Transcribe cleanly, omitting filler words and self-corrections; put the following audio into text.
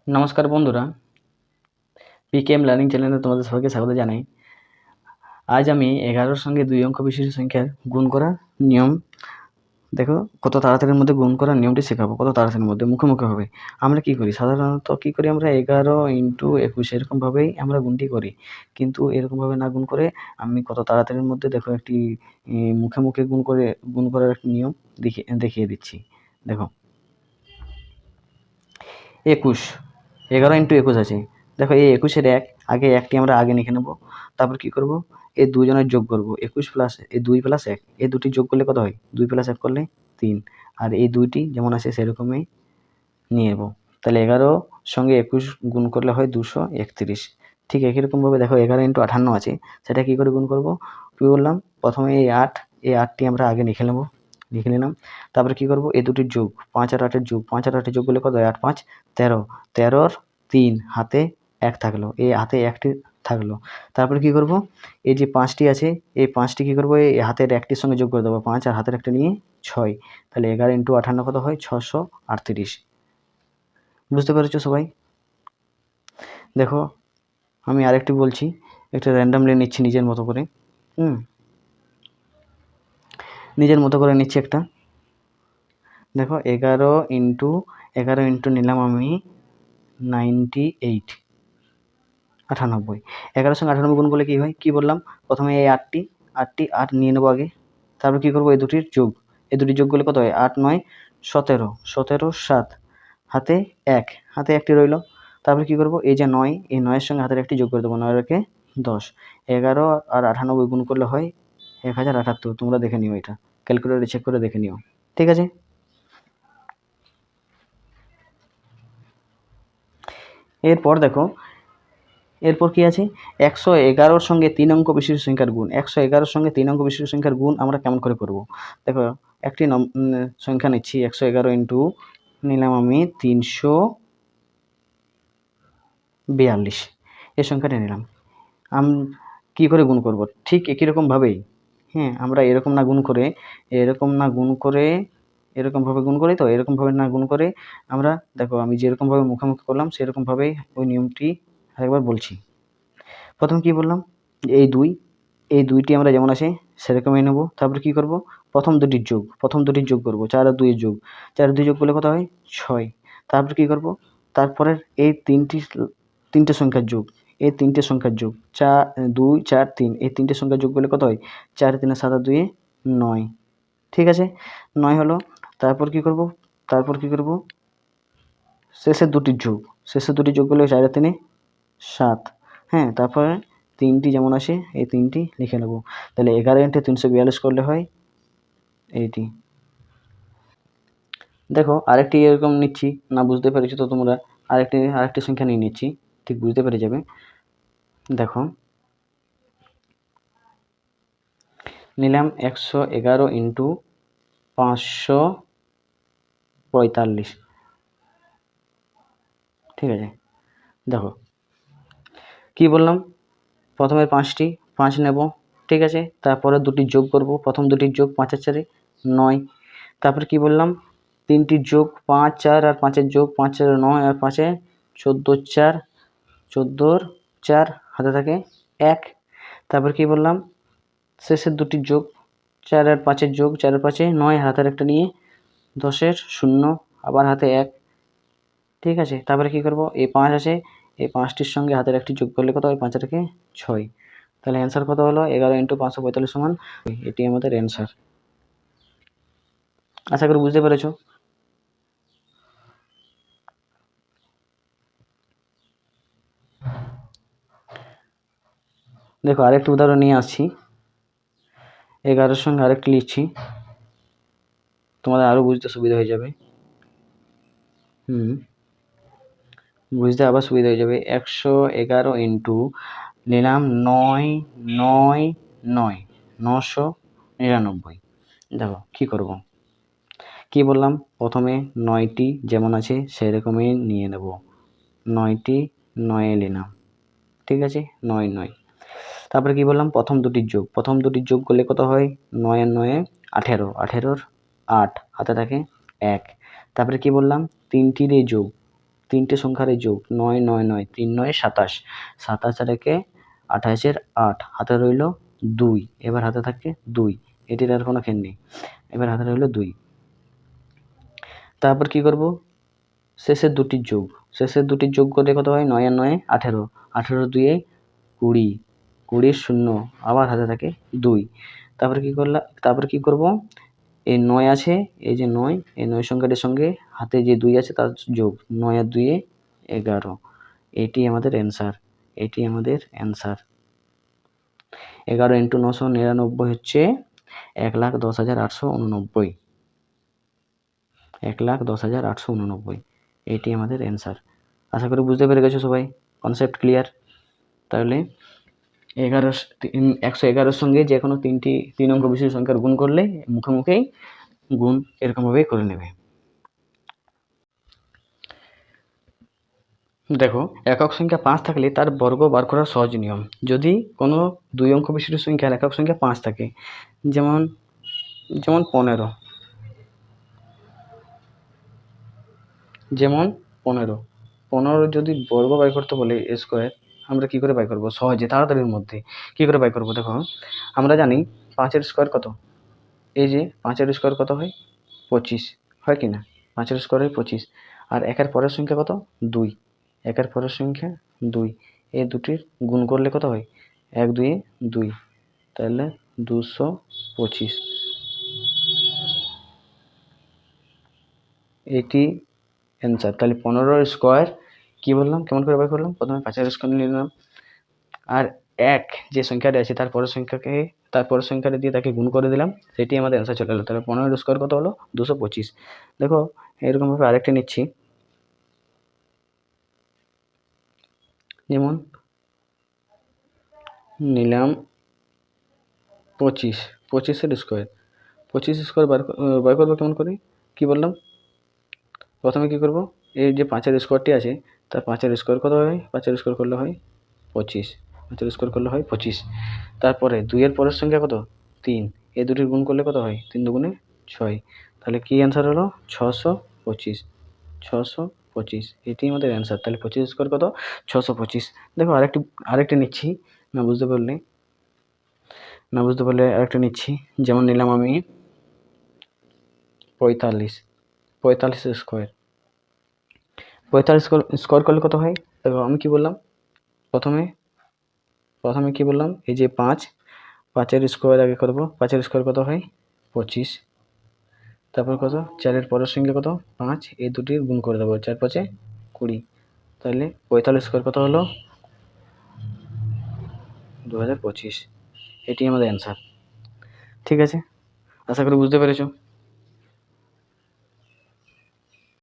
নমস্কার বন্ধুরা, পিকেএম লার্নিং চ্যানেলে তোমাদের সবাইকে স্বাগত জানাই। আজ আমি 11-র সঙ্গে 2 অঙ্ক বিশিষ্ট সংখ্যার গুণ করার নিয়ম, দেখো কত তাড়াতাড়ির মধ্যে গুণ করার নিয়মটি শেখাবো। কত তাড়াতাড়ির মধ্যে মুখে হবে। আমরা কি করি সাধারণত, আমরা 11 ইন্টু 21 এরকমভাবেই আমরা গুণটি করি, কিন্তু এরকমভাবে না গুণ করে আমি কত তাড়াতাড়ির মধ্যে দেখো একটি মুখে গুণ করার একটি নিয়ম দেখিয়ে দিচ্ছি। দেখো 21, 11 ইন্টু 21 আছে। দেখো এই 21-এর আগে একটি আমরা আগে লিখে নেব। তারপর কি করব, এই দুজনের যোগ করব। 21 প্লাস এই 2 প্লাস 1, এই দুটি যোগ করলে কত হয়? 2 প্লাস 1 করলে 3, আর এই দুইটি যেমন আছে সেরকমই নিয়ে নেব। তাহলে 11 সঙ্গে 21 গুণ করলে হয় 231। ঠিক একই রকমভাবে দেখো 11 ইন্টু 58 আছে, সেটা কি করে গুণ করব? কি বললাম, প্রথমে এই 8টি আমরা আগে লিখে নিলাম। তারপরে কি করব, এই দুটির যোগ, 5 আর 8-এর যোগ, 5 আর 8-এর যোগ করলে কত হয়? 8 5 13, 13-র 3 হাতে 1 থাকলো, এই হাতে 1টি থাকলো। তারপরে কি করব, এই যে 5টি আছে, এই 5টি কি করব, এই হাতের 1টির সঙ্গে যোগ করে দেবো। 5 আর হাতের 1টা নিয়ে 6, তাহলে 11 ইন্টু 58 কত হয়? 638। বুঝতে পেরেছো সবাই? দেখো আমি আরেকটি বলছি, একটা র্যান্ডামলি নিচ্ছি নিজের মতো করে। নিজের মতো করে নিচ্ছি একটা। দেখো 11 ইন্টু নিলাম আমি 98, 98। 11-র সঙ্গে 98 গুণ করলে কি হয়? কি বললাম, প্রথমে এই 8 নিয়ে নেবো আগে। তারপর কি করবো, এই দুটির যোগ করলে কত হয়? 8 9 17, 17 7 হাতে 1, হাতে 1টি রইল। তারপরে কি করব, এই যে 9, এই 9-এর সঙ্গে হাতের 1টি যোগ করে দেবো। 9 একে 10, 11 আর 98 গুণ করলে হয় 1078। তোমরা দেখে নিও, এটা ক্যালকুলেটরে চেক করে দেখে নিও, ঠিক আছে? এরপর দেখো, এরপর কি আছে? 111-র সঙ্গে 3 অঙ্ক বিশিষ্ট সংখ্যার গুণ। 111-র সঙ্গে 3 অঙ্ক বিশিষ্ট সংখ্যার গুণ আমরা কেমন করে করব? দেখো একটি সংখ্যা নিচ্ছি, 111 ইন্টু নিলাম আমি 342, এই সংখ্যাটা নিলাম। কি করে গুণ করব? ঠিক একই রকমভাবেই, হ্যাঁ, আমরা এরকম না গুণ করে এরকমভাবে গুণ করি। তো এরকমভাবে না গুণ করে আমরা, দেখো আমি যেরকমভাবে মুখোমুখি করলাম সেরকমভাবেই ওই নিয়মটি আরেকবার বলছি। প্রথমে কি বললাম, এই দুইটি আমরা যেমন আছে সেরকমই নেব। তারপরে কি করব, প্রথম দুটির যোগ করব। 4 আর 2 এর যোগ, 4 আর 2 যোগ করলে কত হয়? 6। তারপরে কি করব, তারপরের এই তিনটে সংখ্যার যোগ, 4 2 4 3, এই তিনটে সংখ্যার যোগ করলে কত হয়? 4 3 7 আর 2 9, ঠিক আছে? 9 হলো। তারপর কি করব, শেষের দুটির যোগ করলে 4 আর 3 7, হ্যাঁ। তারপরে 3টি যেমন আসে এই 3টি লিখে নেব। তাহলে 11 ইন্টু 342 করলে হয় এইটি। দেখো আরেকটি এরকম নিচ্ছি, না বুঝতে পেরেছো তো তোমরা, আরেকটি সংখ্যা নিয়ে নিচ্ছি, ঠিক বুঝতে পেরে যাবে। দেখো নিলাম 111 ইন্টু 545, ঠিক আছে? দেখো কি বললাম, প্রথমে 5 নেব, ঠিক আছে? তারপরে দুটি যোগ করব, প্রথম দুটির যোগ 5 আর 4 9। তারপরে কি বললাম, 3টির যোগ 5 4 আর 5-এর যোগ, 5 4 9 আর 5 14 4, 14 4 হাতে থাকে 1। তারপর কি বললাম, শেষের দুটির যোগ, 4 আর 5-এর যোগ, 4 আর 5 9, হাতের একটা নিয়ে 10-এর 0 আবার হাতে 1, ঠিক আছে? তারপরে কি করব, এই 5 আছে, এই 5টির সঙ্গে হাতের একটি যোগ করলে কত হয়? 5 আর 6। তাহলে অ্যান্সার কত হলো? 11 ইন্টু 545 সমান, এটি আমাদের অ্যান্সার। আশা করি বুঝতে পেরেছো। দেখো আরেকটি উদাহরণ নিয়ে আসছি, 11-র সঙ্গে আরেকটি লিখছি, তোমাদের আরও বুঝতে সুবিধা হয়ে যাবে। বুঝতে আবার সুবিধা হয়ে যাবে। 111 ইন্টু নিলাম 9 9 9, 999। দেখো কি করব, কি বললাম, প্রথমে 9টি যেমন আছে সেরকমই নিয়ে নেব। 9টি 9 নিলাম, ঠিক আছে? 9 9। তারপরে কি বললাম, প্রথম দুটির যোগ করলে কত হয়? 9 আর 9 18, 18-র 8 হাতে থাকে 1। তারপরে কি বললাম, 3টির যোগ, তিনটে সংখ্যার এই যোগ 9 9 9 3 9 27, 27 আর 1 28 8, হাতে রইল 2, এবার হাতে থাকে 2, এটির আর কোনো খেল নেই, এবার হাতে রইল 2। তারপর কি করব, শেষের দুটির যোগ করলে কত হয়, 9 আর 9 18, 18 2 20, 20 0, আবার হাতে থাকে 2। তারপরে কি করব, এই 9 আছে, এই যে 9, এই 9 সংখ্যাটির সঙ্গে হাতে যে 2 আছে তার যোগ, 9 আর 2 11, এটি আমাদের অ্যান্সার। 11 × 999 হচ্ছে 1,10,889, 1,10,889, এটি আমাদের অ্যান্সার। আশা করি বুঝতে পেরে গেছো সবাই, কনসেপ্ট ক্লিয়ার। তাহলে 111 সঙ্গে যে কোনো 3 অঙ্ক বিশিষ্ট সংখ্যার গুণ করলে মুখোমুখি গুণ এরকমভাবেই করে নেবে। দেখো, একক সংখ্যা 5 থাকলে তার বর্গ বার করার সহজ নিয়ম। যদি কোনো 2 অঙ্ক বিশিষ্ট সংখ্যার একক সংখ্যা 5 থাকে, যেমন 15, যেমন 15 যদি বর্গ বাই করতে বলে স্কোয়ার, আমরা কি করে বাই করব, সহজে তাড়াতাড়ির মধ্যে কি করে বাই করব। দেখো, আমরা জানি 5-এর স্কোয়ার কত, এই যে 5-এর স্কোয়ার কত হয়, 25, হয় কি না, 5-এর স্কোয়ার হয় 25, আর একের পরের সংখ্যা কত, 2, একের পরের সংখ্যা 2, এই দুটির গুণ করলে কত হয়, 1 2 2, তাহলে 225, এটি অ্যান্সার। তাহলে 15-এর স্কোয়ার কী বললাম, কেমন করে বাই করলাম, প্রথমে 5-এর স্কোয়ার নিলাম, আর 1 যে সংখ্যাটা আছে তার পরের সংখ্যাটা দিয়ে তাকে গুণ করে দিলাম, সেটি আমাদের অ্যান্সার চলে এলো। তাহলে 15-এর স্কোয়ার কত হলো, 225। দেখো, এরকমভাবে আরেকটা নিচ্ছি, যেমন নিলাম 25-এর স্কোয়ার, 25 স্কোয়ার বার করবো কেমন করে, কি বললাম, প্রথমে কি করব, এই যে 5-এর স্কোয়ারটি আছে তার 5-এর স্কোয়ার কত হয়, 5-এর স্কোয়ার করলে হয় 25, 5-এর স্কোয়ার করলে হয় 25। তারপরে 2-এর পরের সংখ্যা কত, 3, এই দুটির গুণ করলে কত হয়, 3 2 6, তাহলে কি অ্যান্সার হলো, 625, এটি আমাদের অ্যান্সার। তাহলে 25 স্কোয়ার কত, 625। দেখো, আরেকটি নিচ্ছি, না বুঝতে পারলে আরেকটা নিচ্ছি, যেমন নিলাম আমি 45 স্কোয়ার, 45 স্কোয়ার করলে কত হয়। দেখো, আমি কি বললাম, প্রথমে কি বললাম, এই যে 5-এর স্কোয়ার আগে করব, 5-এর স্কোয়ার কত হয়, 25, তারপর কত, 4-এর পরের সঙ্গে কত, 5, এই দুটির গুণ করে দেবো, 4 5 20, তাহলে 45 স্কোয়ার কত হলো, 2025, এটি আমাদের অ্যান্সার। ঠিক আছে, আশা করি বুঝতে পেরেছো।